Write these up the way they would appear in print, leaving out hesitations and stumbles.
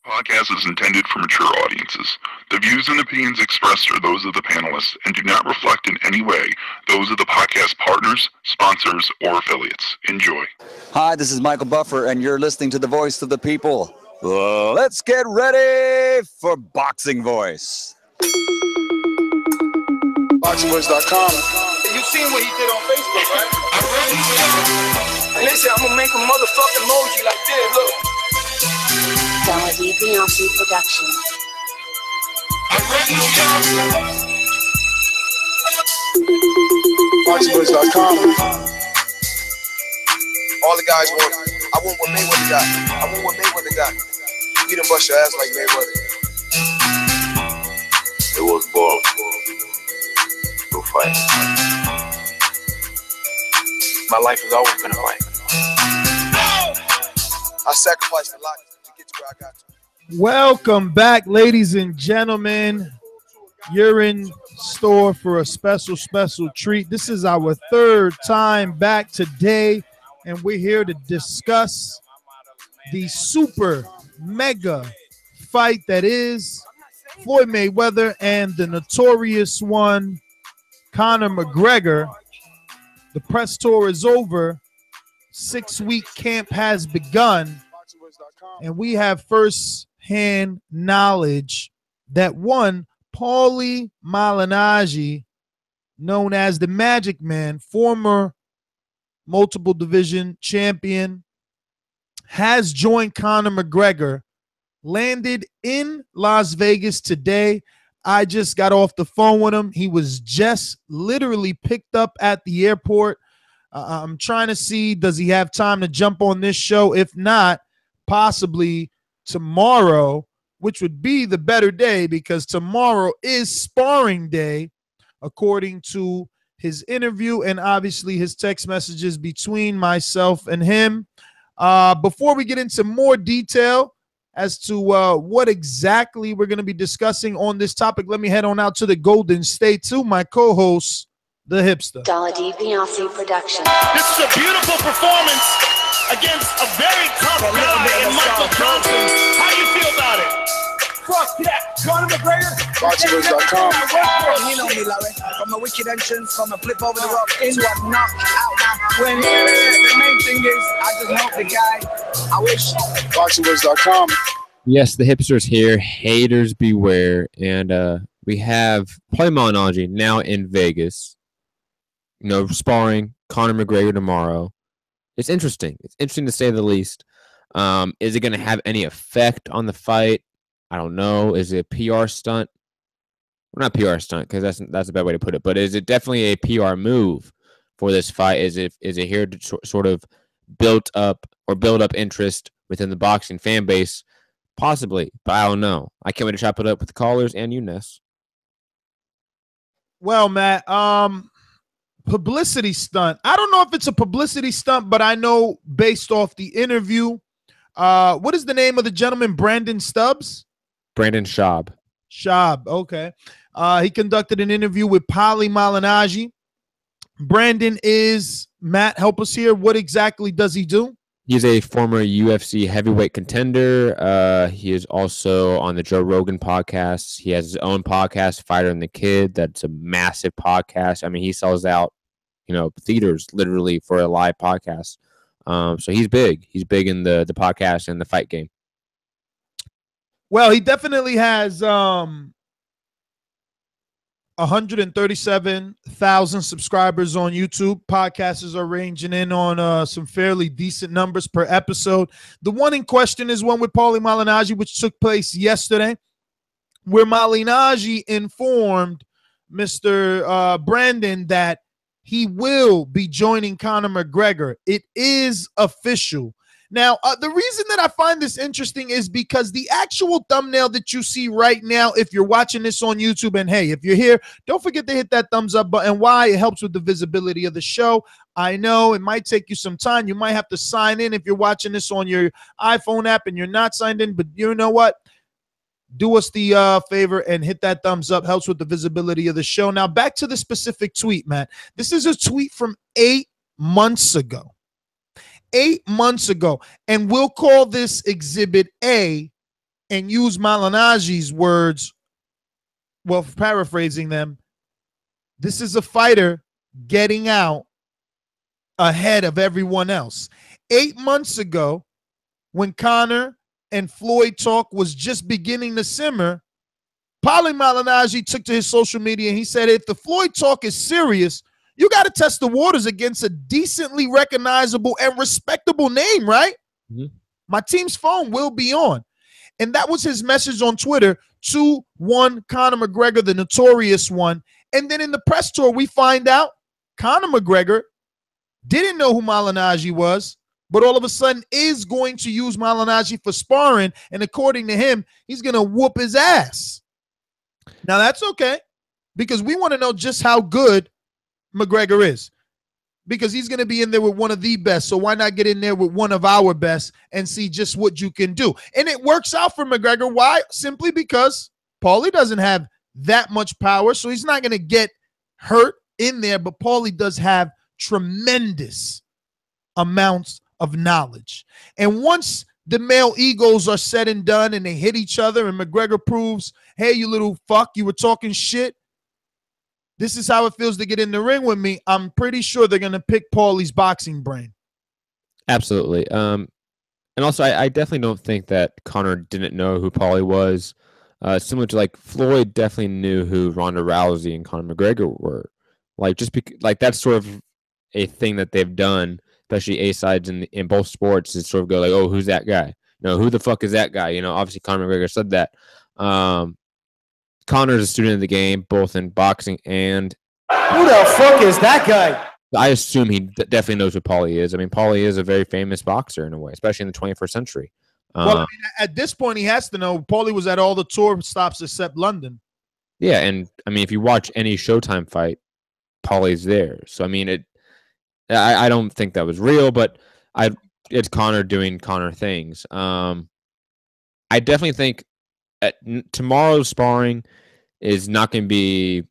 Podcast is intended for mature audiences. The views and opinions expressed are those of the panelists and do not reflect in any way those of the podcast partners, sponsors, or affiliates. Enjoy. Hi, this is Michael Buffer, and you're listening to the voice of the people. Let's get ready for Boxing Voice. BoxingVoice.com. You seen what he did on Facebook, right? And they said, I'm going to make a motherfucking emoji like this, look. Debunking production. BoxingVoice.com. All the guys want. I want what Mayweather got. I want what Mayweather got. You done bust your ass like Mayweather. It was ball. No fight. My life has always been a fight. I sacrificed a lot to get to where I got to. Welcome back, ladies and gentlemen. You're in store for a special treat. This is our third time back today, and we're here to discuss the super mega fight that is Floyd Mayweather and the notorious one, Conor McGregor. The press tour is over. 6-week camp has begun, and we have first-hand knowledge that one, Paulie Malignaggi, known as the Magic Man, former multiple division champion, has joined Conor McGregor, landed in Las Vegas today. I just got off the phone with him. He was just literally picked up at the airport. I'm trying to see, does he have time to jump on this show? If not, possibly tomorrow, which would be the better day because tomorrow is sparring day, according to his interview and obviously his text messages between myself and him. Before we get into more detail as to what exactly we're going to be discussing on this topic, let me head on out to the Golden State to my co-host, the Hipster. Debunking production. This is a beautiful performance against a very tough guy in Michael Johnson. How do you feel about it? Fuck that. Conor McGregor. BoxingVoice.com. You know me, Larry. From a wicked entrance, from a flip over the rock into a knockout. When the main thing is, I just hope the guy, I wish. BoxingVoice.com. Yes, the Hipster's here. Haters beware. And we have Paulie Malignaggi now in Vegas. You know, sparring Conor McGregor tomorrow. It's interesting. It's interesting to say the least. Is it going to have any effect on the fight? I don't know. Is it a PR stunt? Well, not PR stunt because that's a bad way to put it. But is it definitely a PR move for this fight? Is it here to sort of build up interest within the boxing fan base? Possibly, but I don't know. I can't wait to chop it up with the callers and you, Ness. Well, Matt, publicity stunt. I don't know if it's a publicity stunt, but I know based off the interview, what is the name of the gentleman? Brandon Stubbs? Brandon Schaub. Schaub, okay. He conducted an interview with Paulie Malignaggi. Brandon is, Matt, help us here. What exactly does he do? He's a former UFC heavyweight contender. He is also on the Joe Rogan podcast. He has his own podcast, Fighter and the Kid. That's a massive podcast. I mean, he sells out, theaters literally for a live podcast. So he's big. He's big in the podcast and the fight game. Well, he definitely has 137,000 subscribers on YouTube. Podcasters are ranging in on some fairly decent numbers per episode. The one in question is one with Paulie Malignaggi, which took place yesterday, where Malignaggi informed Mr. Brandon that he will be joining Conor McGregor. It is official. Now, the reason that I find this interesting is because the actual thumbnail that you see right now, if you're watching this on YouTube, and hey, if you're here, don't forget to hit that thumbs up button. Why? It helps with the visibility of the show. I know it might take you some time. You might have to sign in if you're watching this on your iPhone app and you're not signed in, but you know what? Do us the favor and hit that thumbs up. Helps with the visibility of the show. Now, back to the specific tweet, Matt. This is a tweet from 8 months ago. 8 months ago, and we'll call this Exhibit A and use Malignaggi's words, well, paraphrasing them, this is a fighter getting out ahead of everyone else. 8 months ago, when Conor and Floyd talk was just beginning to simmer, Paulie Malignaggi took to his social media and he said, if the Floyd talk is serious, you got to test the waters against a decently recognizable and respectable name, right? Mm-hmm. My team's phone will be on. And that was his message on Twitter to one Conor McGregor, the notorious one. And then in the press tour, we find out Conor McGregor didn't know who Malignaggi was, but all of a sudden is going to use Malignaggi for sparring. And according to him, he's going to whoop his ass. Now, that's okay, because we want to know just how good McGregor is, because he's going to be in there with one of the best. So why not get in there with one of our best and see just what you can do? And it works out for McGregor. Why? Simply because Paulie doesn't have that much power, so he's not going to get hurt in there. But Paulie does have tremendous amounts of knowledge. And once the male egos are said and done and they hit each other and McGregor proves, hey, you little fuck, you were talking shit, this is how it feels to get in the ring with me, I'm pretty sure they're going to pick Paulie's boxing brain. Absolutely. And also, I definitely don't think that Conor didn't know who Paulie was. Similar to like Floyd definitely knew who Ronda Rousey and Conor McGregor were. Like like that's sort of a thing that they've done, especially A-sides in both sports, is sort of go like, oh, who's that guy? You know, who the fuck is that guy? You know, obviously Conor McGregor said that. Conor's a student of the game, both in boxing and... Who the fuck is that guy? I assume he definitely knows who Paulie is. I mean, Paulie is a very famous boxer in a way, especially in the 21st century. Well, I mean, at this point, he has to know. Paulie was at all the tour stops except London. Yeah, and I mean, if you watch any Showtime fight, Paulie's there. So, I mean, I don't think that was real, but it's Conor doing Conor things. I definitely think tomorrow's sparring is not going to be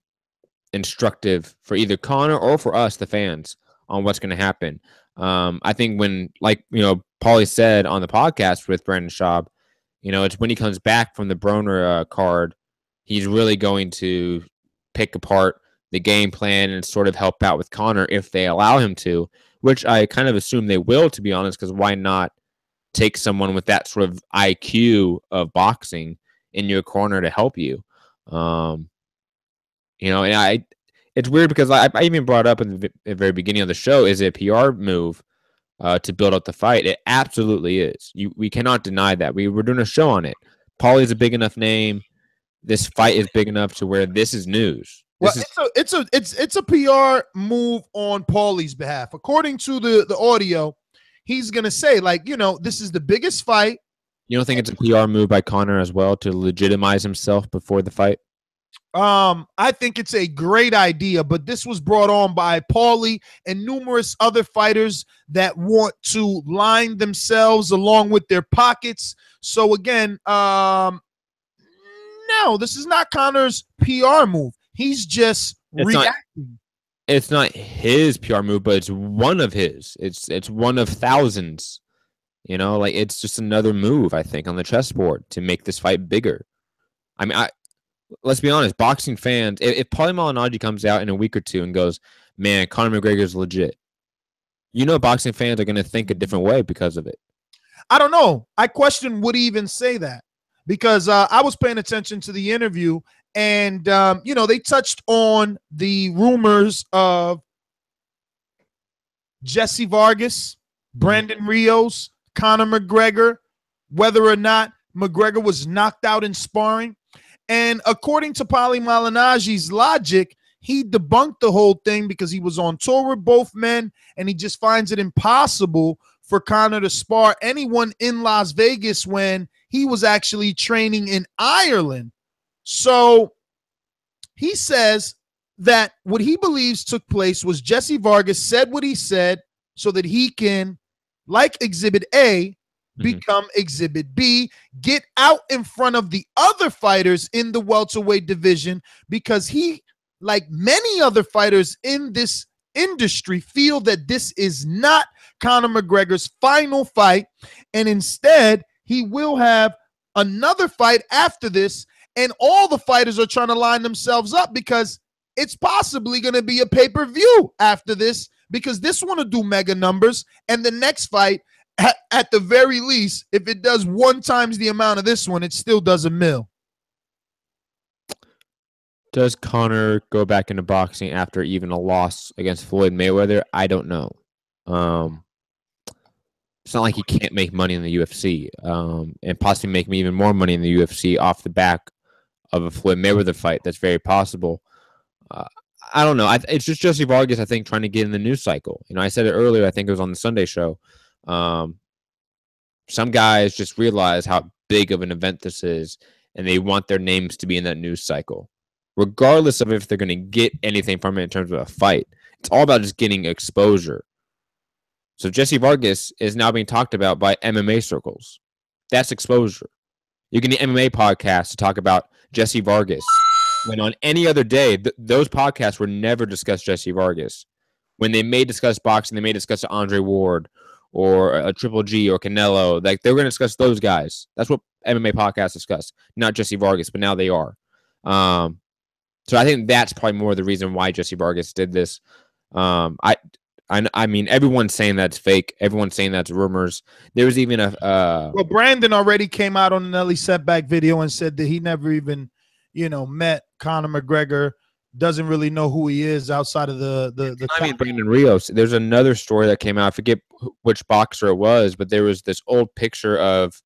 instructive for either Conor or for us, the fans, on what's going to happen. I think when, like, you know, Paulie said on the podcast with Brandon Schaub, you know, it's when he comes back from the Broner card, he's really going to pick apart the game plan and sort of help out with Conor if they allow him to, which I kind of assume they will, to be honest, because why not take someone with that sort of IQ of boxing in your corner to help you? You know, and it's weird because I even brought up in the very beginning of the show, is it a PR move to build up the fight? It absolutely is. We cannot deny that. We were doing a show on it. Paulie's a big enough name. This fight is big enough to where this is news. Well, it's a PR move on Paulie's behalf. According to the audio, he's gonna say, like, you know, this is the biggest fight. You don't think it's a PR move by Conor as well to legitimize himself before the fight? I think it's a great idea, but this was brought on by Paulie and numerous other fighters that want to line themselves along with their pockets. So again, no, this is not Conor's PR move. He's just reacting. It's not his PR move, but it's one of his. It's one of thousands. You know, like, it's just another move, I think, on the chessboard to make this fight bigger. I mean, let's be honest, boxing fans, if Paulie Malignaggi comes out in a week or two and goes, man, Conor McGregor's legit, you know, boxing fans are going to think a different way because of it. I don't know. I question would he even say that, because I was paying attention to the interview, and, you know, they touched on the rumors of Jesse Vargas, Brandon Rios, Conor McGregor, whether or not McGregor was knocked out in sparring. And according to Paulie Malignaggi's logic, he debunked the whole thing because he was on tour with both men, and he just finds it impossible for Conor to spar anyone in Las Vegas when he was actually training in Ireland. So he says that what he believes took place was Jesse Vargas said what he said so that he can, like Exhibit A, become Exhibit B, get out in front of the other fighters in the welterweight division, because he, like many other fighters in this industry, feel that this is not Conor McGregor's final fight, and instead he will have another fight after this, and all the fighters are trying to line themselves up because it's possibly going to be a pay-per-view after this, because this one will do mega numbers, and the next fight, at the very least, if it does 1 times the amount of this one, it still does $1 million. Does Conor go back into boxing after even a loss against Floyd Mayweather? I don't know. It's not like he can't make money in the UFC, and possibly make even more money in the UFC off the back of a Floyd Mayweather fight. That's very possible. I don't know. It's just Jesse Vargas, I think, trying to get in the news cycle. I said it earlier. I think it was on the Sunday show. Some guys just realize how big of an event this is, and they want their names to be in that news cycle, regardless of if they're going to get anything from it in terms of a fight. It's all about just getting exposure. So Jesse Vargas is now being talked about by MMA circles. That's exposure. You can get MMA podcasts to talk about Jesse Vargas, when on any other day, those podcasts would never discuss Jesse Vargas. When they may discuss boxing, they may discuss Andre Ward or a Triple G or Canelo. Like, they're going to discuss those guys. That's what MMA podcasts discuss, not Jesse Vargas, but now they are. So I think that's probably more the reason why Jesse Vargas did this. I mean, everyone's saying that's fake. Everyone's saying that's rumors. There was even well, Brandon already came out on an Nelly Setback video and said that he never even, met Conor McGregor. Doesn't really know who he is outside of the. I mean, Brandon Rios. There's another story that came out. I forget which boxer it was, but there was this old picture of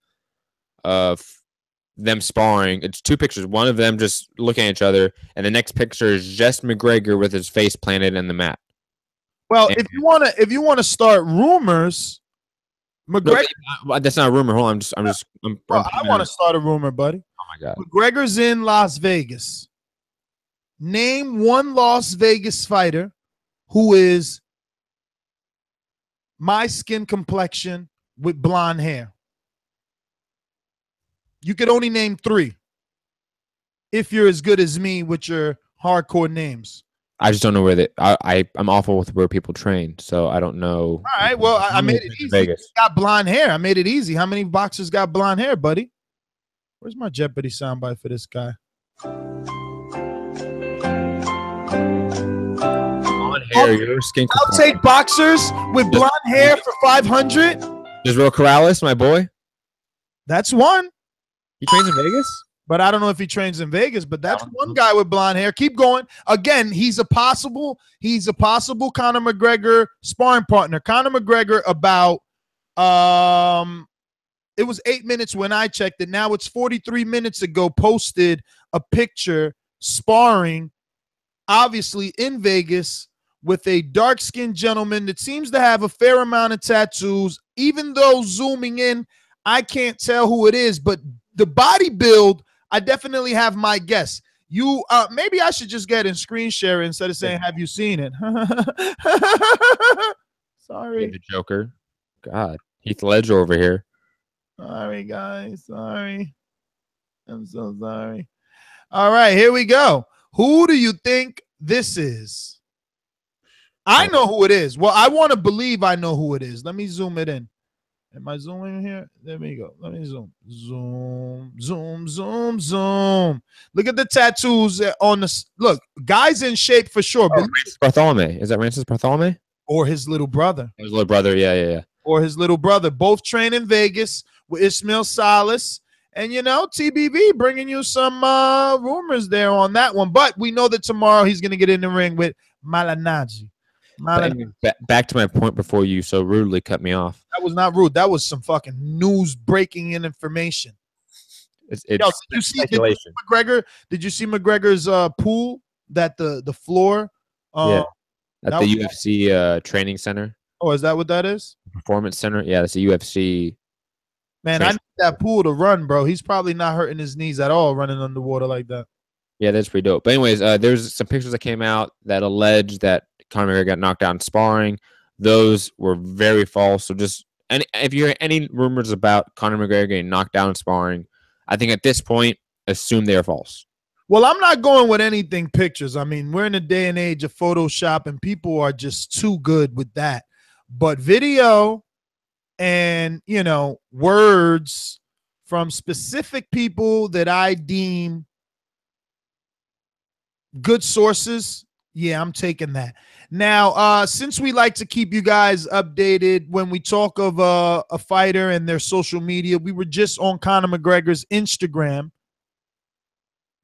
them sparring. It's 2 pictures. One of them just looking at each other, and the next picture is just McGregor with his face planted in the mat. Well, if you want to start rumors, McGregor. No, that's not a rumor. Hold on, I want to start a rumor, buddy. Oh my God. McGregor's in Las Vegas. Name one Las Vegas fighter who is my skin complexion with blonde hair. You could only name 3 if you're as good as me with your hardcore names. I just don't know where I'm awful with where people train, so I don't know. All right, well, I made it easy. Vegas. Got blonde hair. I made it easy. How many boxers got blonde hair, buddy? Where's my Jeopardy soundbite for this guy? Blonde hair, your skin. I'll take boxers with blonde hair for 500. Israel Corrales, my boy. That's one. He trains in Vegas? But I don't know if he trains in Vegas, but that's one guy with blonde hair. Keep going. Again, he's a possible Conor McGregor sparring partner. Conor McGregor about it was 8 minutes when I checked it. Now it's 43 minutes ago posted a picture sparring, obviously in Vegas, with a dark-skinned gentleman that seems to have a fair amount of tattoos. Even though zooming in, I can't tell who it is, but the body build, I definitely have my guess. You maybe I should just get in screen share instead of saying, have you seen it? Sorry. The Joker. God. Heath Ledger over here. Sorry, guys. Sorry. I'm so sorry. All right, here we go. Who do you think this is? I know who it is. Well, I want to believe I know who it is. Let me zoom it in. Am I zooming here? There we go. Let me zoom. Zoom, zoom, zoom, zoom. Look at the tattoos on the look. Guys in shape for sure. Francis Bartholomew. Is that Francis Bartholomew? Or his little brother. His little brother, yeah. Or his little brother. Both train in Vegas with Ismail Salas. And, TBV bringing you some rumors there on that one. But we know that tomorrow he's going to get in the ring with Malignaggi. Back to my point before you so rudely cut me off. That was not rude. That was some fucking news breaking in information. Did you see McGregor? Did you see McGregor's pool that the floor? At the UFC training center. Oh, is that what that is? Performance center. Yeah, that's a UFC. Man, I need that pool to run, bro. He's probably not hurting his knees at all running underwater like that. Yeah, that's pretty dope. But anyways, there's some pictures that came out that allege that Conor McGregor got knocked out in sparring. Those were very false. So if you hear any rumors about Conor McGregor getting knocked down in sparring, I think at this point, assume they are false. Well, I'm not going with anything pictures. I mean, we're in a day and age of Photoshop, and people are just too good with that. But video and, words from specific people that I deem good sources, yeah, I'm taking that. Now, since we like to keep you guys updated when we talk of a fighter and their social media, we were just on Conor McGregor's Instagram.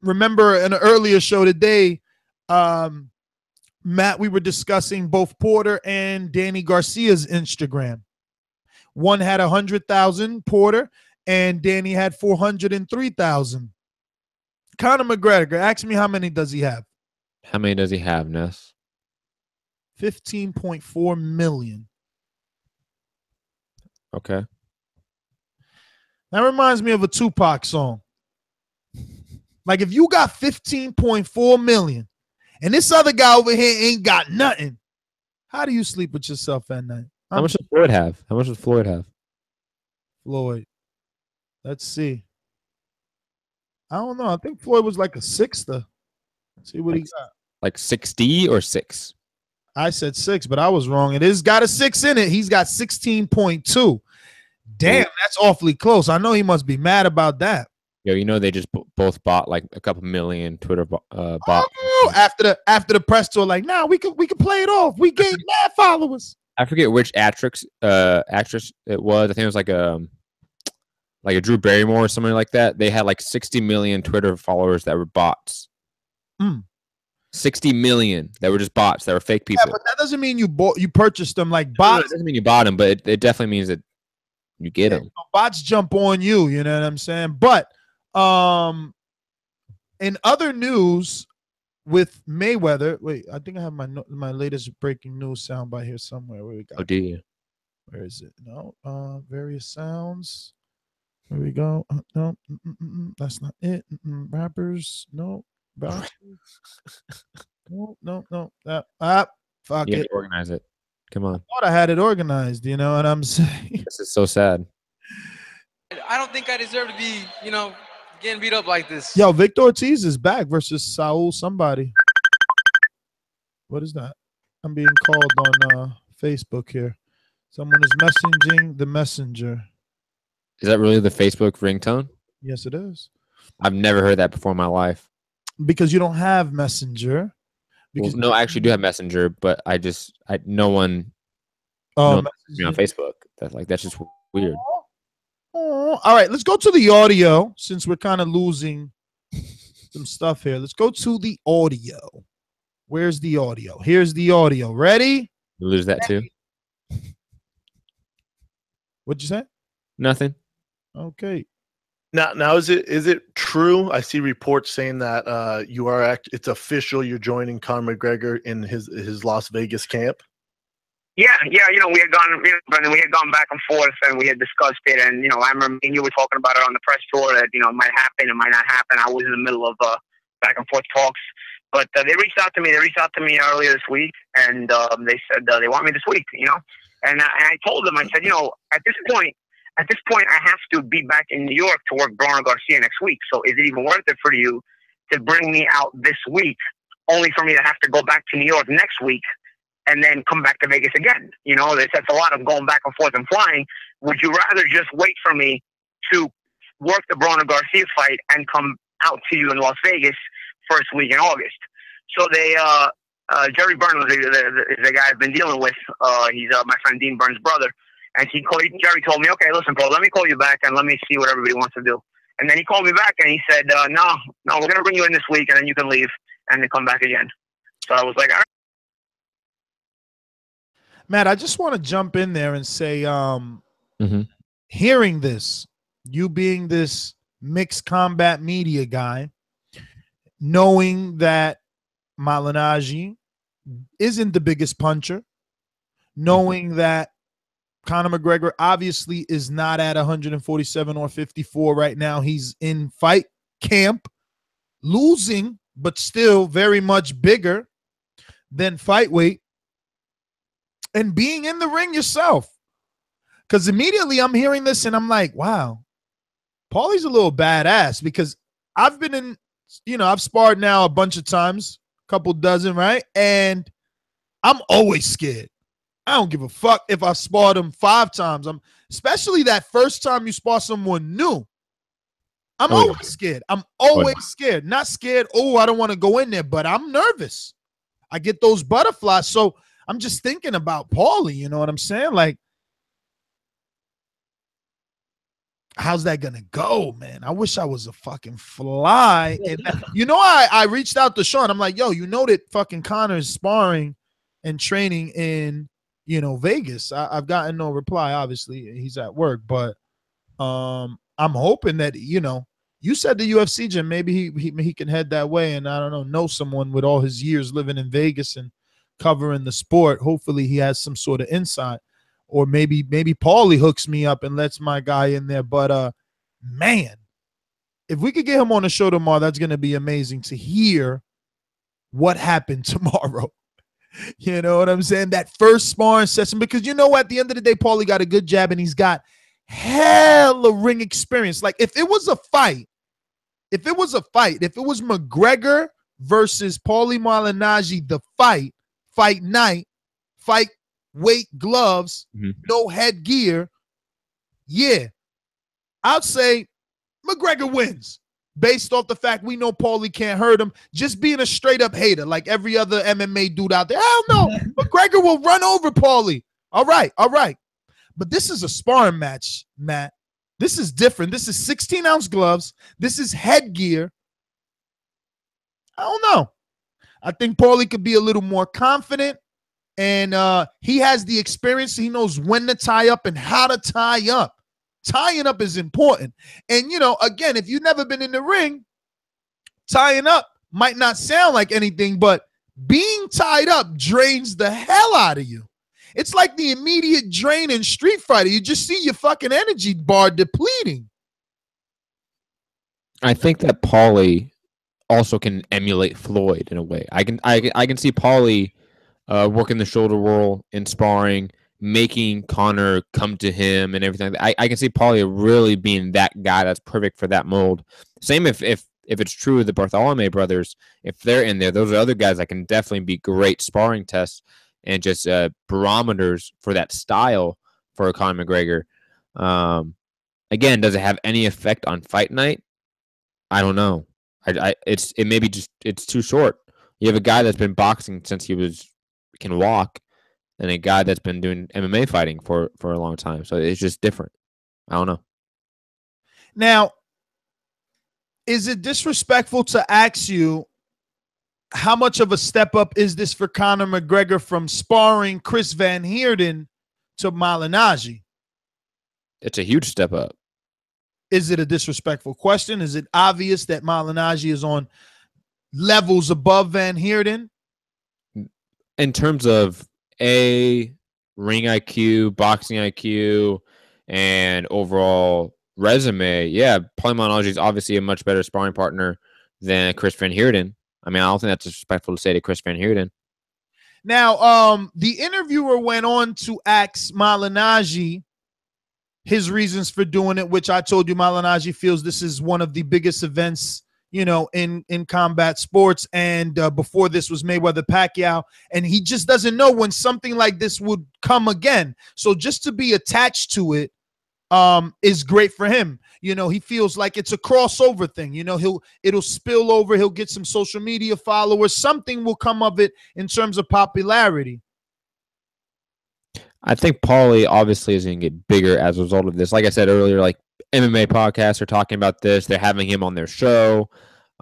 Remember in an earlier show today, Matt, we were discussing both Porter and Danny Garcia's Instagram. One had 100,000, Porter, and Danny had 403,000. Conor McGregor, ask me how many does he have? How many does he have, Ness? 15.4 million. Okay. That reminds me of a Tupac song. Like if you got 15.4 million and this other guy over here ain't got nothing, how do you sleep with yourself at night? How much does Floyd have? How much does Floyd have? Floyd. Let's see. I don't know. I think Floyd was like a sixth. Let's see what he got. Like 6D or 6? I said 6, but I was wrong. It is got a 6 in it. He's got 16.2. Damn, that's awfully close. I know he must be mad about that. Yo, you know they just both bought like a couple million Twitter bots. Oh, after the press tour, like, nah, we could play it off. We gained mad followers. I forget which actress it was. I think it was like a Drew Barrymore or something like that. They had like 60 million Twitter followers that were bots. 60 million that were just bots, that were fake people. Yeah, but that doesn't mean you purchased them like bots. No, it doesn't mean you bought them, but it definitely means that you get them. Bots jump on you, you know what I'm saying? But in other news with Mayweather, wait, I think I have my latest breaking news soundbite here somewhere. Where we got? Oh, do you? Where is it? No, various sounds. Here we go. No, that's not it. Rappers, no. No. Fuck You have it. to organize it. Come on. I thought I had it organized. You know what I'm saying? This is so sad. I don't think I deserve to be, getting beat up like this. Yo, Victor Ortiz is back versus Saul somebody. What is that? I'm being called on Facebook here. Someone is messaging the messenger. Is that really the Facebook ringtone? Yes, it is. I've never heard that before in my life. Because you don't have Messenger. Because no, I actually do have Messenger, but no one messages me on Facebook. That's just weird. Oh, all right, let's go to the audio since we're kind of losing some stuff here. Let's go to the audio. Where's the audio? Here's the audio. Ready? You lose that too? What'd you say? Nothing. Okay. Now is it true? I see reports saying that it's official. You're joining Conor McGregor in his Las Vegas camp. Yeah. We had gone back and forth, and we had discussed it. And I remember me and you were talking about it on the press tour that it might happen, it might not happen. I was in the middle of back and forth talks, but they reached out to me. They reached out to me earlier this week, and they said they want me this week. And I told them, I said, at this point, I have to be back in New York to work Broner Garcia next week. So is it even worth it for you to bring me out this week, only for me to have to go back to New York next week and then come back to Vegas again? That's a lot of going back and forth and flying. Would you rather just wait for me to work the Broner Garcia fight and come out to you in Las Vegas first week in August? So they, Jerry Burns is the guy I've been dealing with. He's my friend Dean Burns' brother. And Jerry told me, okay, listen, bro, let me call you back and let me see what everybody wants to do. And then he called me back and he said, no, we're going to bring you in this week and then you can leave and then come back again. So I was like, all right. Matt, I just want to jump in there and say, hearing this, you being this mixed combat media guy, knowing that Malignaggi isn't the biggest puncher, knowing that Conor McGregor obviously is not at 147 or 54 right now. He's in fight camp, losing, but still very much bigger than fight weight, and being in the ring yourself. Because immediately I'm hearing this and I'm like, wow, Paulie's a little badass, because I've been in, I've sparred now a bunch of times, a couple dozen, right? And I'm always scared. I don't give a fuck if I sparred him 5 times. Especially that first time you spar someone new. I'm always scared. I'm always scared. Not scared, oh, I don't want to go in there, but I'm nervous. I get those butterflies. So I'm just thinking about Paulie, you know what I'm saying? Like, how's that gonna go, man? I wish I was a fucking fly. And you know, I reached out to Sean. I'm like, yo, you know that fucking Conor is sparring and training in, you know, Vegas. I've gotten no reply. Obviously, he's at work, but I'm hoping that, you know, you said the UFC gym, maybe he can head that way, and I don't know someone with all his years living in Vegas and covering the sport. Hopefully, he has some sort of insight. Or maybe Paulie hooks me up and lets my guy in there. But man, if we could get him on the show tomorrow, that's going to be amazing to hear what happened tomorrow. You know what I'm saying? That first sparring session, because you know, at the end of the day, Paulie got a good jab and he's got hella ring experience. Like if it was fight, if it was McGregor versus Paulie Malignaggi, the fight night, fight weight gloves, no headgear, yeah, I'd say McGregor wins based off the fact we know Paulie can't hurt him. Just being a straight up hater like every other MMA dude out there. Hell no, McGregor will run over Paulie. All right. But this is a sparring match, Matt. This is different. This is 16-ounce gloves. This is headgear. I don't know. I think Paulie could be a little more confident. And he has the experience. He knows when to tie up and how to tie up. Tying up is important. And, you know, again, if you've never been in the ring, tying up might not sound like anything, but being tied up drains the hell out of you. It's like the immediate drain in Street Fighter. You just see your fucking energy bar depleting. I think that Paulie also can emulate Floyd in a way. I can see Paulie working the shoulder roll in sparring, making Conor come to him and everything. I can see Paulie really being that guy that's perfect for that mold. Same if it's true the Bartholomew brothers, if they're in there, those are other guys that can definitely be great sparring tests and just barometers for that style for Conor McGregor. Again, does it have any effect on fight night? I don't know. It may be just it's too short. You have a guy that's been boxing since he can walk, and a guy that's been doing MMA fighting for a long time. So it's just different. I don't know. Now, is it disrespectful to ask you how much of a step up is this for Conor McGregor from sparring Chris Van Heerden to Malignaggi? It's a huge step up. Is it a disrespectful question? Is it obvious that Malignaggi is on levels above Van Heerden? In terms of ring IQ, boxing IQ, and overall resume, yeah, Paulie Malignaggi is obviously a much better sparring partner than Chris Van Heerden. I mean, I don't think that's disrespectful to say to Chris Van Heerden. Now, the interviewer went on to ask Malignaggi his reasons for doing it, which I told you Malignaggi feels this is one of the biggest events, you know, in combat sports. And before this was Mayweather Pacquiao, and he just doesn't know when something like this would come again. So just to be attached to it is great for him. You know, he feels like it's a crossover thing. You know, it'll spill over. He'll get some social media followers. Something will come of it in terms of popularity. I think Paulie obviously is going to get bigger as a result of this. Like I said earlier, like MMA podcasts are talking about this. They're having him on their show.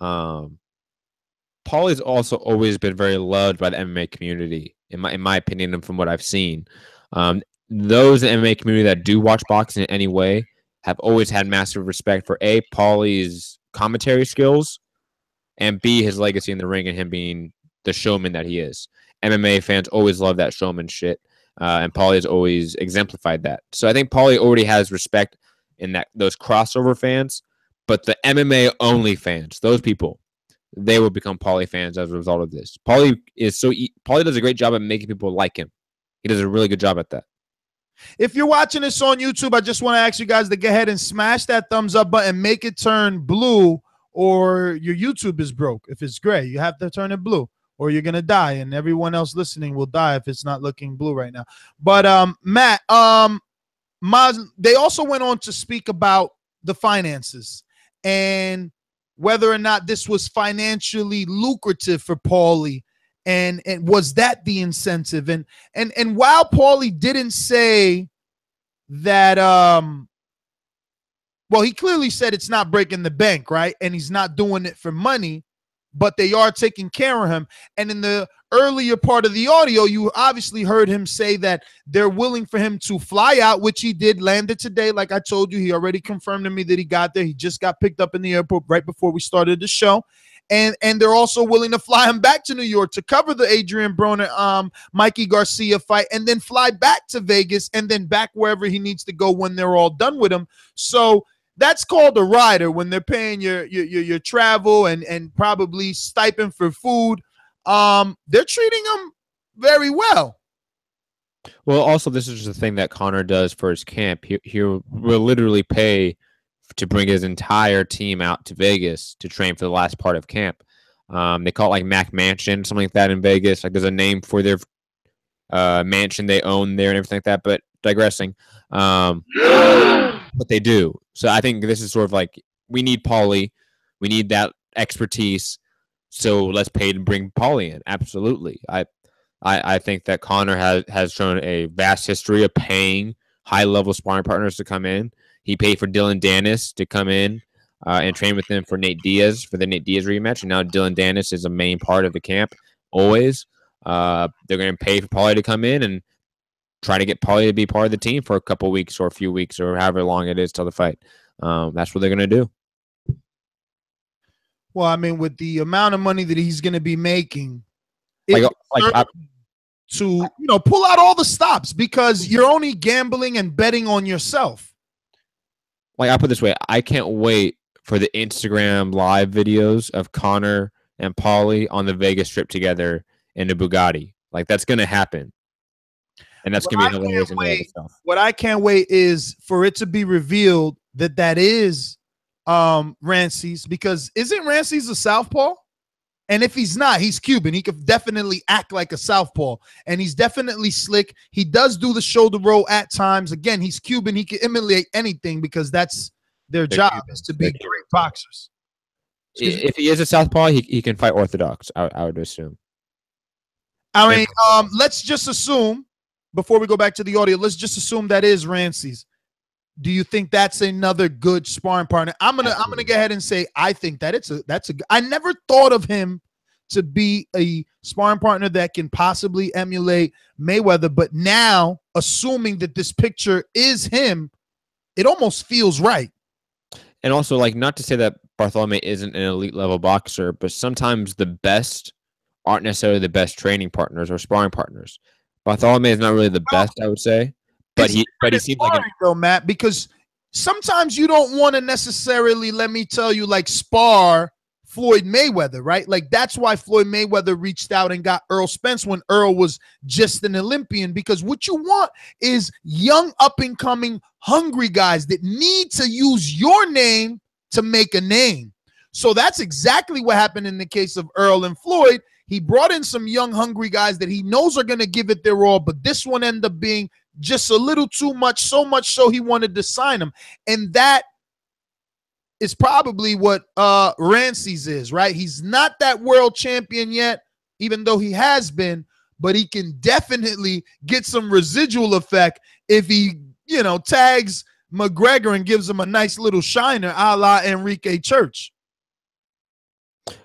Paulie's also always been very loved by the MMA community, in my opinion, and from what I've seen. Those in the MMA community that do watch boxing in any way have always had massive respect for A, Paulie's commentary skills, and B, his legacy in the ring and him being the showman that he is. MMA fans always love that showman shit, and Paulie has always exemplified that. So I think Paulie already has respect in those crossover fans, but the MMA only fans, those people, they will become Paulie fans as a result of this. Paulie does a great job at making people like him. He does a really good job at that. If you're watching this on YouTube, I just want to ask you guys to go ahead and smash that thumbs up button, make it turn blue, or your YouTube is broke. If it's gray, you have to turn it blue, or you're going to die, and everyone else listening will die if it's not looking blue right now. But, Matt, they also went on to speak about the finances. and whether or not this was financially lucrative for Paulie, and was that the incentive? And while Paulie didn't say that, well, he clearly said it's not breaking the bank, right? And he's not doing it for money, but they are taking care of him. And in the earlier part of the audio, you obviously heard him say that they're willing for him to fly out, which he did, landed today. Like I told you, he already confirmed to me that he got there. He just got picked up in the airport right before we started the show. And they're also willing to fly him back to New York to cover the Adrian Broner, Mikey Garcia fight, and then fly back to Vegas and then back wherever he needs to go when they're all done with him. So that's called a rider, when they're paying your travel and probably stipend for food. They're treating him very well. Well, also, this is the thing that Conor does for his camp. He will literally pay to bring his entire team out to Vegas to train for the last part of camp. They call it like Mac Mansion, something like that in Vegas. Like there's a name for their mansion they own there and everything like that. But digressing, but they do. So I think this is sort of like, we need Paulie, we need that expertise. So let's pay to bring Paulie in. Absolutely. I think that Conor has shown a vast history of paying high-level sparring partners to come in. He paid for Dylan Dennis to come in and train with him for Nate Diaz, for the Nate Diaz rematch. And now Dylan Dennis is a main part of the camp, always. They're going to pay for Paulie to come in and try to get Paulie to be part of the team for a couple weeks or a few weeks or however long it is till the fight. That's what they're going to do. Well, I mean, with the amount of money that he's going to be making, to pull out all the stops, because you're only gambling and betting on yourself. Like, I put it this way, I can't wait for the Instagram live videos of Conor and Paulie on the Vegas Strip together in a Bugatti. Like, that's going to happen. And that's going to be hilarious and all that stuff. What I can't wait is for it to be revealed that is Rancy's, because isn't Rancy's a southpaw? And if he's not, he's Cuban. He could definitely act like a southpaw, and he's definitely slick. He does do the shoulder roll at times. Again, he's Cuban. He can emulate anything because that's their job, is to be great boxers. If he is a southpaw, he can fight orthodox, I would assume. I mean, let's just assume, before we go back to the audio, let's just assume that is Rancy's. Do you think that's another good sparring partner? I'm gonna go ahead and say I think that that's a. I never thought of him to be a sparring partner that can possibly emulate Mayweather, but now, assuming that this picture is him, it almost feels right. And also, like, not to say that Bartholomew isn't an elite level boxer, but sometimes the best aren't necessarily the best training partners or sparring partners. Bartholomew is not really the best, I would say. But he seems like though, Matt, because sometimes you don't want to necessarily, let me tell you, like, spar Floyd Mayweather, right? Like, that's why Floyd Mayweather reached out and got Earl Spence when Earl was just an Olympian, because what you want is young, up-and-coming, hungry guys that need to use your name to make a name. So that's exactly what happened in the case of Earl and Floyd. He brought in some young, hungry guys that he knows are going to give it their all, but this one ended up being just a little too much, so much so he wanted to sign him. And that is probably what Rancy's is, right? He's not that world champion yet, even though he has been, but he can definitely get some residual effect if he, tags McGregor and gives him a nice little shiner a la Enrique Church.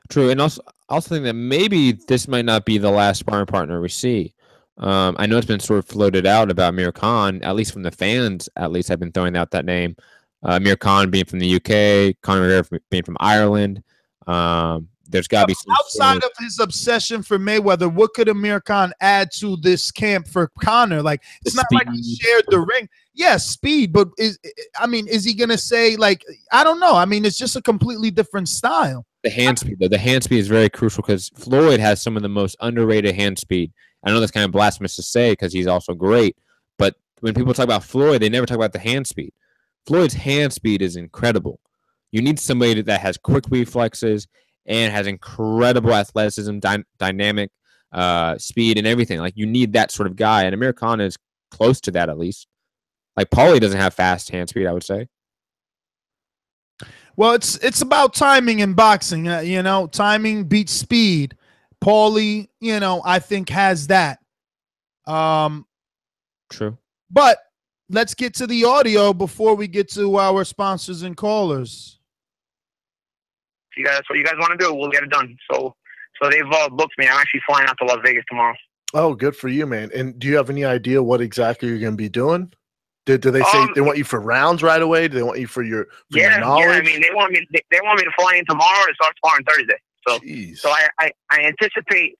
True. And also think that maybe this might not be the last sparring partner we see. I know it's been sort of floated out about Amir Khan, at least from the fans, at least have been throwing out that name. Amir Khan being from the UK, Conor McGregor being from Ireland. There's got to be some outside of his obsession for Mayweather, what could Amir Khan add to this camp for Conor? Like, it's not like he shared the ring. Yes, speed, but is he gonna say, like, I don't know. I mean, it's just a completely different style. The hand speed, though. The hand speed is very crucial because Floyd has some of the most underrated hand speed. I know that's kind of blasphemous to say because he's also great, but when people talk about Floyd, they never talk about the hand speed. Floyd's hand speed is incredible. You need somebody that has quick reflexes and has incredible athleticism, dynamic speed, and everything. Like, you need that sort of guy, and Amir Khan is close to that at least. Like, Paulie doesn't have fast hand speed, I would say. Well, it's about timing in boxing. You know, timing beats speed. Paulie, you know, I think has that. True. But let's get to the audio before we get to our sponsors and callers. If that's what you guys want to do, we'll get it done. So they've booked me. I'm actually flying out to Las Vegas tomorrow. Oh, good for you, man. And do you have any idea what exactly you're going to be doing? Do they say they want you for rounds right away? Do they want you for your knowledge? Yeah. I mean, they want me to fly in tomorrow and start sparring Thursday. So I anticipate,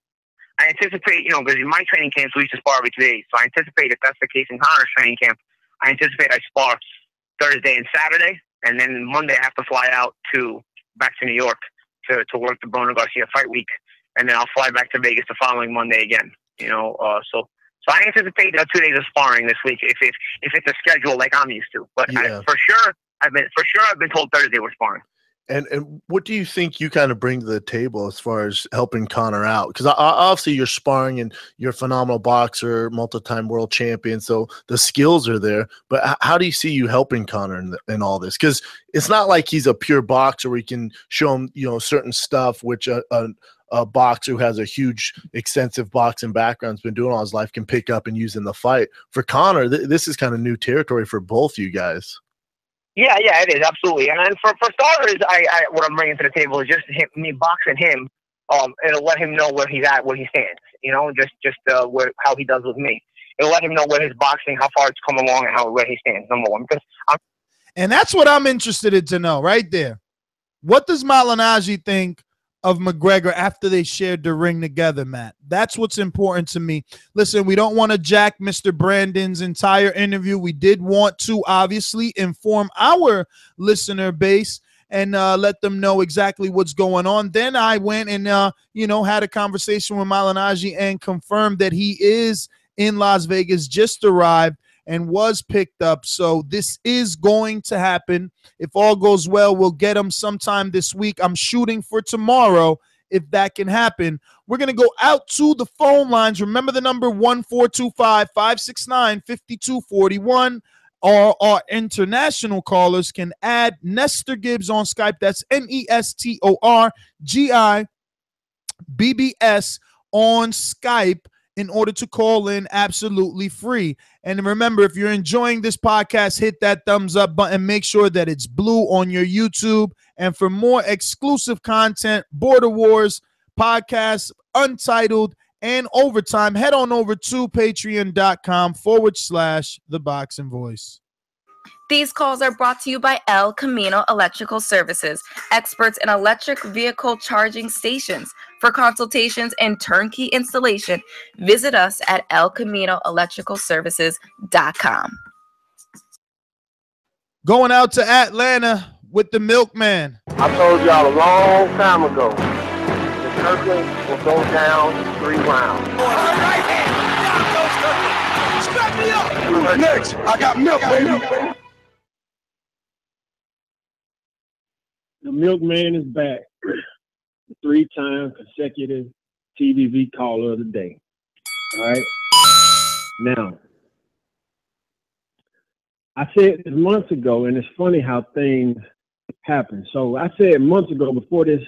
you know, because in my training camps we used to spar every 2 days. So I anticipate if that's the case in Conor's training camp, I anticipate I spar Thursday and Saturday, and then Monday I have to fly out back to New York to work the Broner Garcia fight week, and then I'll fly back to Vegas the following Monday again. You know, so I anticipate 2 days of sparring this week if it's a schedule like I'm used to. But for sure I've been told Thursday we're sparring. And what do you think you kind of bring to the table as far as helping Conor out? Because obviously you're sparring and you're a phenomenal boxer, multi-time world champion, so the skills are there. But how do you see you helping Conor in all this? Because it's not like he's a pure boxer where you can show him, you know, certain stuff, which a boxer who has a huge, extensive boxing background, has been doing all his life, can pick up and use in the fight. For Conor, this is kind of new territory for both you guys. Yeah, it is, absolutely. And for starters, I what I'm bringing to the table is just me boxing him. It'll let him know where he's at, where he stands. You know, just how he does with me. It'll let him know where his boxing, how far it's come along, and where he stands. Number one, and that's what I'm interested in to know right there. What does Malignaggi think of McGregor after they shared the ring together, Matt? That's what's important to me. Listen, we don't want to jack Mr. Brandon's entire interview. We did want to obviously inform our listener base and let them know exactly what's going on. Then I went and, had a conversation with Malignaggi and confirmed that he is in Las Vegas, just arrived and was picked up. So this is going to happen. If all goes well, we'll get him sometime this week. I'm shooting for tomorrow if that can happen. We're going to go out to the phone lines. Remember the number 1-425-569-5241. Our international callers can add Nestor Gibbs on Skype. That's NESTORGIBBS on Skype in order to call in absolutely free. And remember, if you're enjoying this podcast, hit that thumbs up button. Make sure that it's blue on your YouTube. And for more exclusive content, Border Wars, podcasts, Untitled, and Overtime, head on over to patreon.com/ThaBoxingVoice. These calls are brought to you by El Camino Electrical Services, experts in electric vehicle charging stations. For consultations and turnkey installation, visit us at elcaminoelectricalservices.com. Going out to Atlanta with the Milkman. I told y'all a long time ago, the Kirkland will go down in 3 rounds. Right hand, down goes Kirkland. Strap me up. Who's next? I got milk, baby. The Milkman is back. 3-time consecutive TVV caller of the day. All right. Now, I said this months ago, and it's funny how things happen. So I said months ago, before this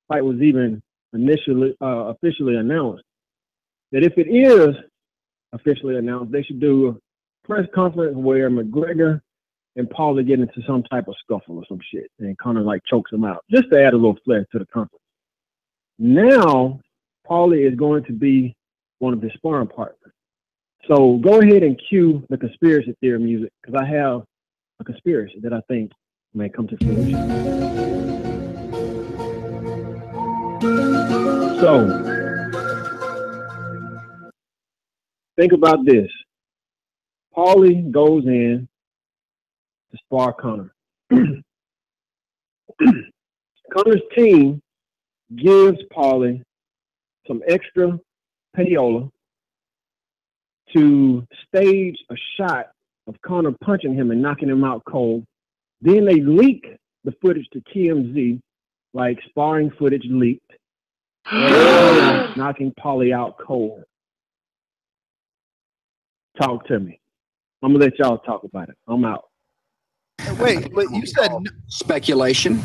fight was even officially announced, that if it is officially announced, they should do a press conference where McGregor and Paulie get into some type of scuffle or some shit, and Conor like chokes him out, just to add a little flair to the conference. Now, Paulie is going to be one of his sparring partners. So go ahead and cue the conspiracy theory music, because I have a conspiracy that I think may come to fruition. So, think about this. Paulie goes in to spar Conor. Conor's team gives Paulie some extra payola to stage a shot of Conor punching him and knocking him out cold. Then they leak the footage to TMZ, like sparring footage leaked, knocking Paulie out cold. Talk to me. I'm going to let y'all talk about it. I'm out. Wait, you said speculation.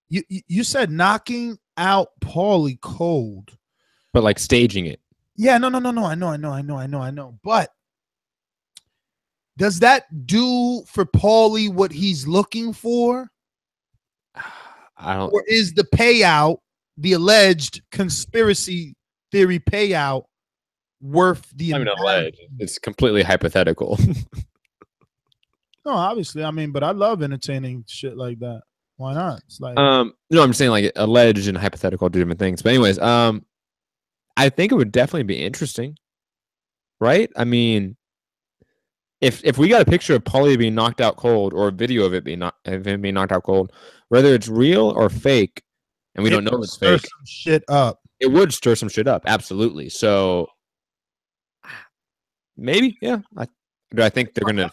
You said knocking out Paulie cold, but like staging it. Yeah, no. I know. But does that do for Paulie what he's looking for? I don't. Or is the payout, the alleged conspiracy theory payout, worth the? I mean, alleged. It's completely hypothetical. No, obviously. I mean, but I love entertaining shit like that. Why not? It's like no, I'm saying like alleged and hypothetical, two different things. But anyways, I think it would definitely be interesting, right? I mean, if we got a picture of Paulie being knocked out cold or a video of him being knocked out cold, whether it's real or fake, and we don't know it's fake, some shit up. It would stir some shit up, absolutely. So maybe, yeah. I think they're gonna.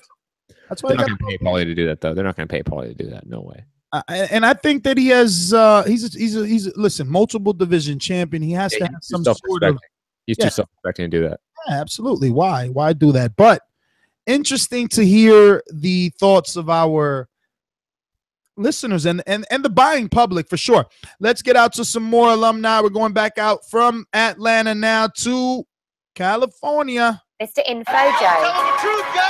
That's why they're not gonna pay Paulie to do that, though. They're not gonna pay Paulie to do that. No way. And I think that he has. He's listen, multiple division champion. He has to have some sort of. He's too self-respecting to do that. Yeah, absolutely. Why do that? But interesting to hear the thoughts of our listeners and the buying public for sure. Let's get out to some more alumni. We're going back out from Atlanta now to California. Mr. Info Joe. Tell them the truth, yo.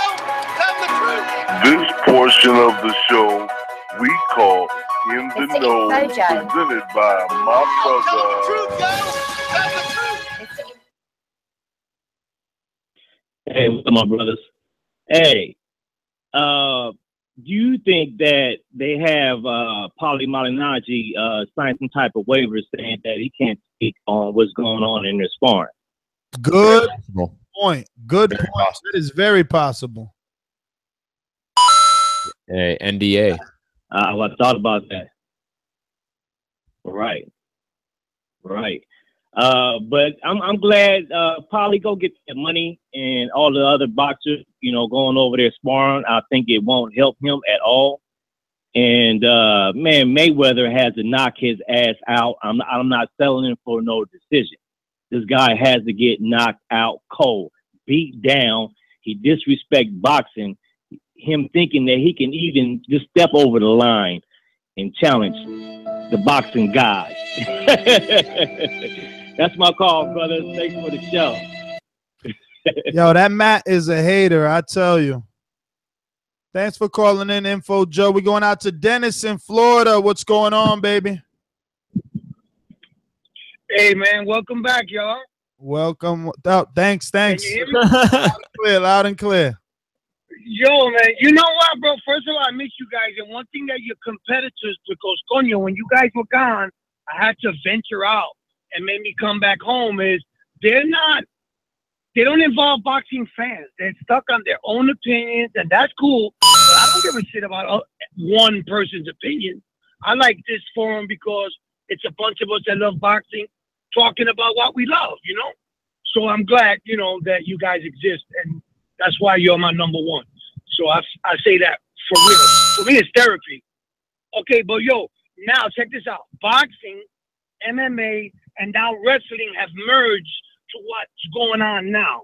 Tell them the truth. This portion of the show we call In the Mr. Know, Info Joe. presented by my brother. Tell them the truth, yo. Tell them the truth. Hey, what's up, my brothers? Hey, do you think that they have Paulie Malignaggi sign some type of waiver saying that he can't speak on what's going on in their sparring? Good point. Good point. That is very possible. Hey, NDA. I thought about that. Right. But I'm glad Paulie go get that money and all the other boxers, going over there sparring. I think it won't help him at all. And man, Mayweather has to knock his ass out. I'm not selling him for no decision. This guy has to get knocked out cold, beat down. He disrespects boxing. Him thinking that he can even just step over the line and challenge the boxing gods. That's my call, brother. Thanks for the show. Yo, that Matt is a hater, I tell you. Thanks for calling in, Info Joe. We're going out to Dennis in Florida. What's going on, baby? Hey, man. Welcome back, y'all. Welcome. Oh, thanks. Can you hear me? Loud and clear. Yo, man. You know what, bro? First of all, I miss you guys. And one thing that your competitors, because, coño, when you guys were gone, I had to venture out and made me come back home is they don't involve boxing fans. They're stuck on their own opinions, and that's cool. But I don't give a shit about one person's opinion. I like this forum because it's a bunch of us that love boxing talking about what we love, So I'm glad, that you guys exist, and that's why you're my number one. So I say that for real. For me, it's therapy. Okay, but yo, now check this out. Boxing, MMA, and now wrestling have merged to what's going on now.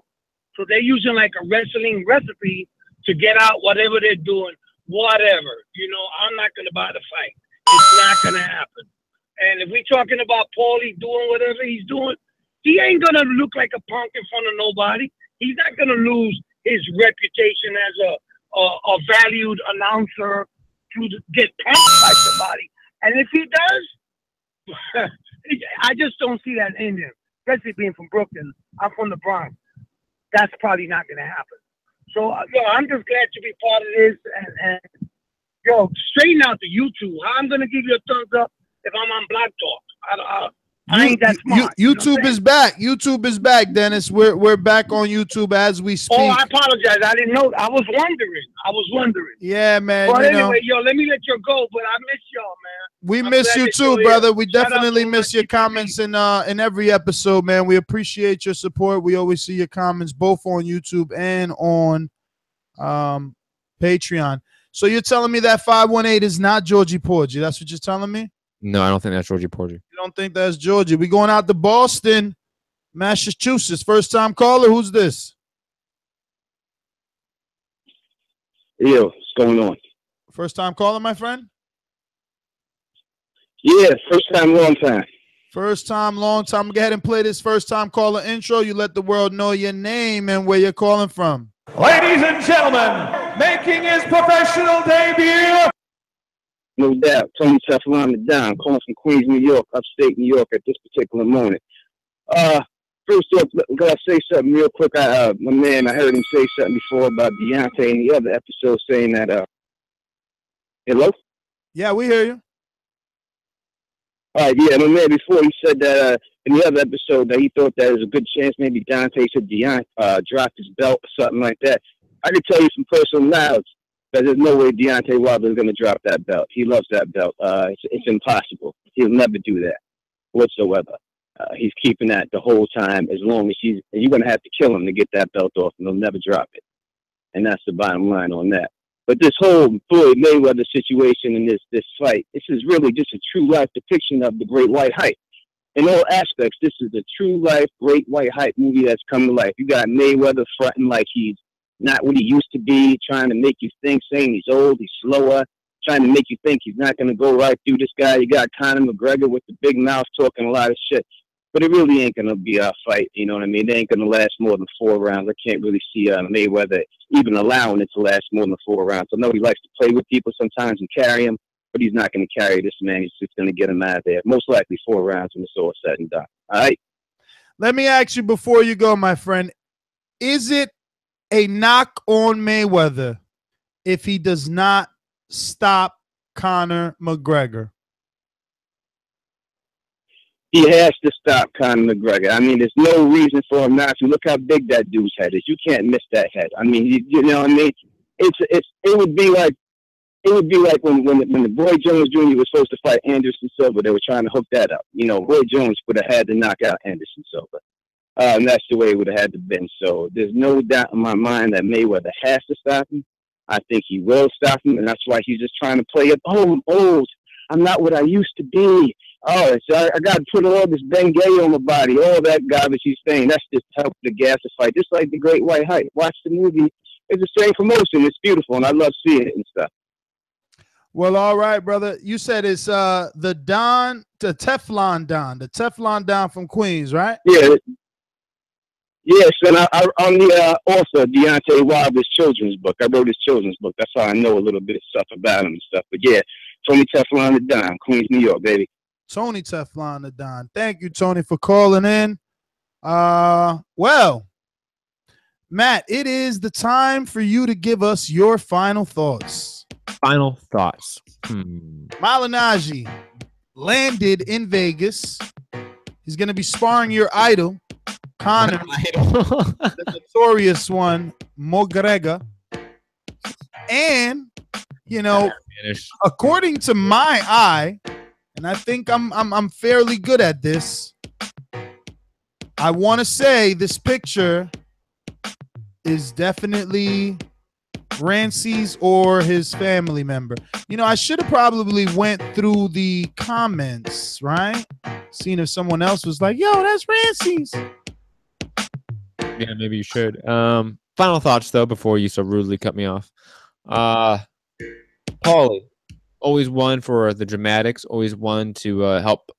So they're using like a wrestling recipe to get out whatever they're doing, whatever. I'm not going to buy the fight. It's not going to happen. And if we're talking about Paulie doing whatever he's doing, he ain't going to look like a punk in front of nobody. He's not going to lose his reputation as a valued announcer to get punched by somebody. And if he does, I just don't see that in him. Especially being from Brooklyn. I'm from the Bronx. That's probably not going to happen. So, I'm just glad to be part of this. And straighten out the YouTube. I'm going to give you a thumbs up if I'm on Black Talk. I ain't that smart. YouTube is back. YouTube is back, Dennis. We're back on YouTube as we speak. Oh, I apologize. I didn't know. I was wondering. Yeah, man. But anyway, let me let you go. But I miss y'all, man. We miss you too, brother. We definitely miss your comments in every episode, man. We appreciate your support. We always see your comments both on YouTube and on Patreon. So you're telling me that 518 is not Georgie Porgy? That's what you're telling me? No, I don't think that's Georgie Porgy. You don't think that's Georgie? We going out to Boston, Massachusetts. First time caller. Who's this? Yo, what's going on? First time caller, my friend? Yeah, first time, long time. First time, long time. Go ahead and play this first time caller intro. You let the world know your name and where you're calling from. Ladies and gentlemen, making his professional debut. No doubt, Tony Teflon the Don, calling from Queens, New York, upstate New York at this particular moment. First off, gotta say something real quick. My man, I heard him say something before about Deontay in the other episode, saying that. Hello? Yeah, we hear you. All right, yeah, my man, before he said that in the other episode that he thought that there was a good chance maybe Deontay should drop his belt or something like that. I can tell you some personal knowledge that there's no way Deontay Wilder is going to drop that belt. He loves that belt. It's impossible. He'll never do that whatsoever. He's keeping that the whole time as long as you're going to have to kill him to get that belt off, and he'll never drop it. And that's the bottom line on that. But this whole Floyd Mayweather situation and this fight, this is really just a true life depiction of the Great White Hype. In all aspects, this is a true life Great White Hype movie that's come to life. You got Mayweather fronting like he's not what he used to be, trying to make you think, saying he's old, he's slower, trying to make you think he's not going to go right through this guy. You got Conor McGregor with the big mouth talking a lot of shit. But it really ain't going to be a fight, you know what I mean? They ain't going to last more than 4 rounds. I can't really see Mayweather even allowing it to last more than 4 rounds. I know he likes to play with people sometimes and carry him, but he's not going to carry this man. He's just going to get him out of there. Most likely 4 rounds when it's all said and done. All right? Let me ask you before you go, my friend, is it a knock on Mayweather if he does not stop Conor McGregor? He has to stop Conor McGregor. I mean, there's no reason for him not to. Look how big that dude's head is. You can't miss that head. I mean, you know what I mean? It would be like when the Roy Jones Jr. was supposed to fight Anderson Silva. They were trying to hook that up. You know, Roy Jones would have had to knock out Anderson Silva. And that's the way it would have had to been. So there's no doubt in my mind that Mayweather has to stop him. I think he will stop him, and that's why he's just trying to play up. Oh, I'm old. I'm not what I used to be. Oh, so I got to put all this Bengay on my body, all that garbage he's saying. That's just help the gas to fight. Just like the Great White Hype. Watch the movie. It's the same promotion. It's beautiful, and I love seeing it and stuff. Well, all right, brother. You said it's the Teflon Don from Queens, right? Yeah. Yes, and I'm the author of Deontay Wilder's children's book. I wrote his children's book. That's how I know a little bit of stuff about him and stuff. But yeah, Tony Teflon the Don, Queens, New York, baby. Tony Teflon the Don. Thank you, Tony, for calling in. Well, Matt, it is the time for you to give us your final thoughts. Final thoughts. Malignaggi landed in Vegas. He's going to be sparring your idol, Conor, the notorious one, McGregor. And, you know, according to my eye, and I think I'm fairly good at this, I want to say this picture is definitely Rancy's or his family member. You know, I should have probably went through the comments, right? Seeing if someone else was like, yo, that's Rancy's. Yeah, maybe you should. Final thoughts, though, before you so rudely cut me off. Paulie, always one for the dramatics, always one to help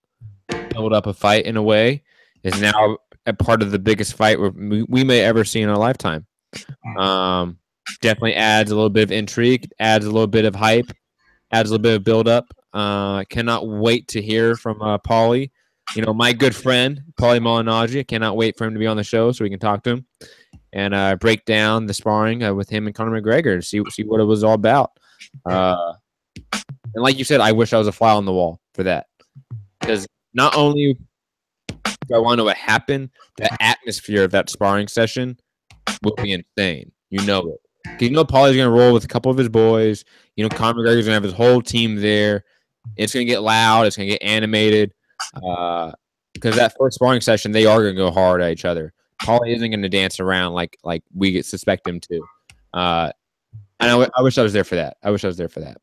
build up a fight in a way, is now a part of the biggest fight we may ever see in our lifetime. Definitely adds a little bit of intrigue, adds a little bit of hype, adds a little bit of build-up. Cannot wait to hear from Paulie. You know, my good friend, Paulie Malignaggi. I cannot wait for him to be on the show so we can talk to him and break down the sparring with him and Conor McGregor and see what it was all about. And like you said, I wish I was a fly on the wall for that. Because not only do I want to know what happened, the atmosphere of that sparring session will be insane. You know it. Because you know Paulie's going to roll with a couple of his boys. You know Conor McGregor's going to have his whole team there. It's going to get loud. It's going to get animated. Because that first sparring session, they are going to go hard at each other. Paulie isn't going to dance around like we suspect him to. And I wish I was there for that.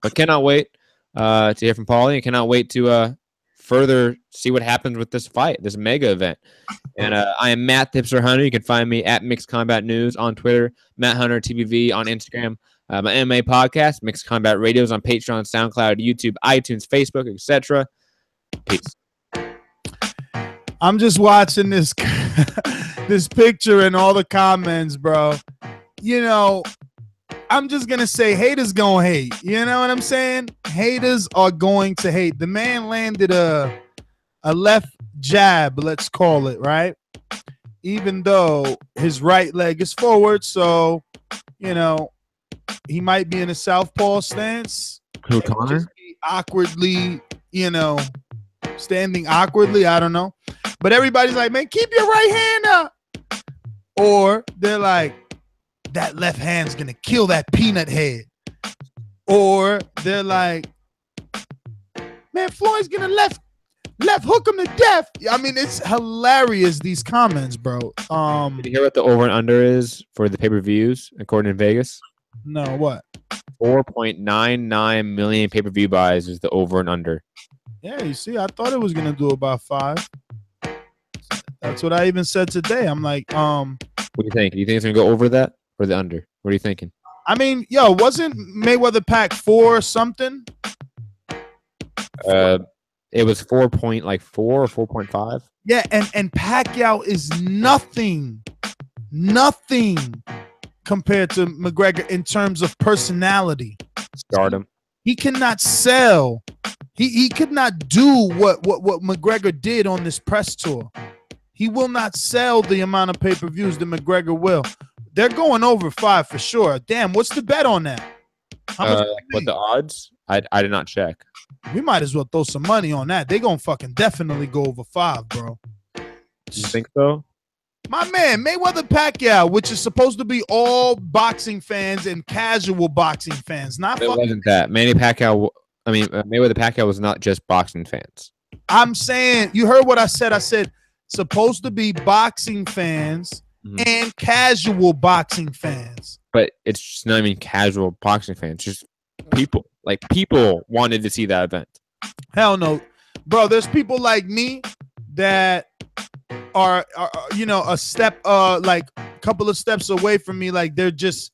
But cannot wait to hear from Paulie, and cannot wait to further see what happens with this fight, this mega event. And I am Matt Hipster Hunter. You can find me at Mixed Combat News on Twitter, Matt Hunter TVV on Instagram. My MMA podcast, Mixed Combat Radios on Patreon, SoundCloud, YouTube, iTunes, Facebook, etc. Peace. I'm just watching this this picture and all the comments, bro. You know, I'm just gonna say haters gonna hate. You know what I'm saying? Haters are going to hate. The man landed a left jab, let's call it, right? Even though his right leg is forward, so you know he might be in a southpaw stance. Who, Conor? Awkwardly, you know, standing awkwardly. I don't know. But everybody's like, man, keep your right hand up. Or they're like, that left hand's going to kill that peanut head. Or they're like, man, Floyd's going to left hook him to death. I mean, it's hilarious, these comments, bro. Did you hear what the over and under is for the pay-per-views, according to Vegas? No, what? 4.99 million pay-per-view buys is the over and under. Yeah, you see, I thought it was going to do about 5. That's what I even said today. I'm like, what do you think? Do you think it's gonna go over that or the under? What are you thinking? I mean, yo, wasn't Mayweather Pack 4 or something? It was 4.4 or 4.5. Yeah, and Pacquiao is nothing compared to McGregor in terms of personality. Stardom. He cannot sell. He could not do what McGregor did on this press tour. He will not sell the amount of pay-per-views that McGregor will. They're going over 5 for sure. Damn, what's the bet on that? How much what the odds? I did not check. We might as well throw some money on that. They're going to fucking definitely go over 5, bro. You think so? My man, Mayweather Pacquiao, which is supposed to be all boxing fans and casual boxing fans. Not it wasn't that. Mayweather Pacquiao was not just boxing fans. I'm saying, you heard what I said. I said, supposed to be boxing fans and casual boxing fans. But it's just not even casual boxing fans. Just people. Like, people wanted to see that event. Hell no. Bro, there's people like me that are you know, a step, like a couple of steps away from me. Like, they're just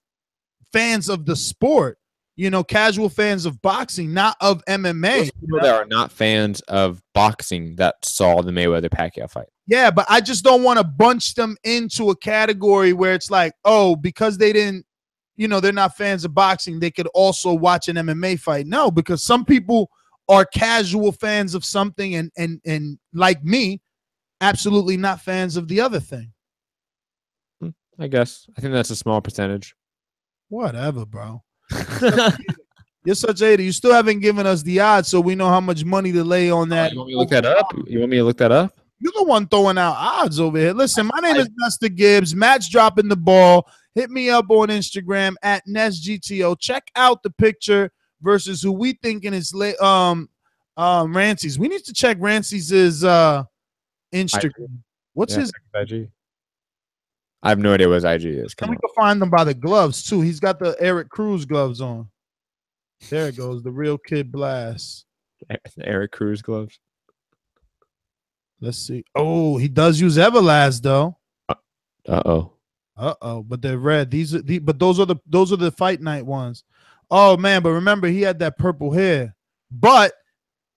fans of the sport. You know, casual fans of boxing, not of MMA. Those people that are not fans of boxing that saw the Mayweather-Pacquiao fight. Yeah, but I just don't want to bunch them into a category where it's like, oh, because they didn't, you know, they're not fans of boxing, they could also watch an MMA fight. No, because some people are casual fans of something and like me, absolutely not fans of the other thing. I guess. I think that's a small percentage. Whatever, bro. You're such a hater. You still haven't given us the odds, so we know how much money to lay on that. You want me to look that up? You want me to look that up? You're the one throwing out odds over here. Listen, my name is Nestor Gibbs. Matt's dropping the ball. Hit me up on Instagram at NestGTO. Check out the picture versus who we thinking is Rancy's. We need to check Rancy's Instagram. What's his IG? I have no idea what his IG is. And we can find them by the gloves too. He's got the Eric Cruz gloves on. There it goes, the Real Kid Blast. Eric Cruz gloves. Let's see. Oh, he does use Everlast though. Uh-oh. But they're red. But those are the fight night ones. Oh man, but remember he had that purple hair. But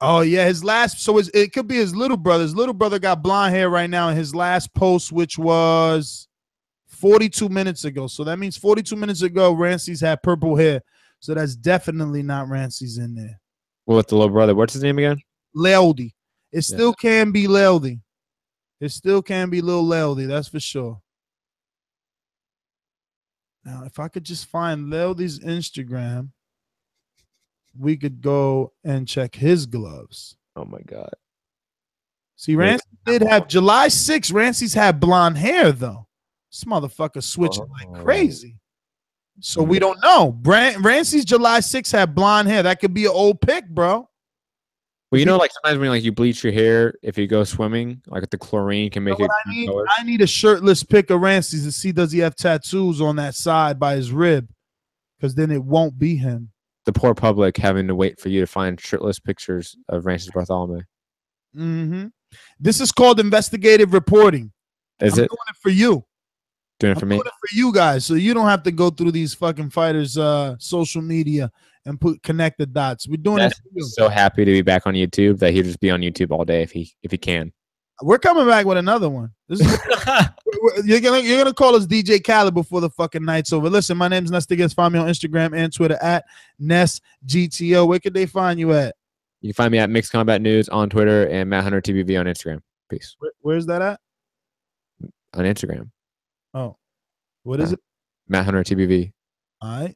oh yeah, his last, so it could be his little brother. His little brother got blonde hair right now in his last post, which was 42 minutes ago. So that means 42 minutes ago, Rancy's had purple hair. So that's definitely not Rancy's in there. Well, with the little brother, what's his name again? Lealdy. It still can be Lealdy. It still can be Lil Lealdy, that's for sure. Now, if I could just find Lealdy's Instagram, we could go and check his gloves. Oh my God. See, Rancy did have July 6th. Rancy's had blonde hair though. This motherfucker switching like crazy. So we don't know. Rancy's July 6th had blonde hair. That could be an old pick, bro. Well, you know, like sometimes when you bleach your hair, if you go swimming, like the chlorine can make it. I need a shirtless pic of Rancy's to see does he have tattoos on that side by his rib, because then it won't be him. The poor public having to wait for you to find shirtless pictures of Rancy's Bartholomew. This is called investigative reporting. Is I'm it? doing it for you. Doing it for me. Doing it for you guys, so you don't have to go through these fucking fighters' social media and connect the dots. We're doing it for you. So happy to be back on YouTube that he'll just be on YouTube all day if he can. We're coming back with another one. This is you're gonna call us DJ Khaled before the fucking night's over. Listen, my name's Nestor. Find me on Instagram and Twitter at NestGTO. Where could they find you at? You can find me at Mixed Combat News on Twitter and Matt Hunter TBV on Instagram. Peace. Where's that at? On Instagram. Oh, what is it? Matt Hunter TBV. All right.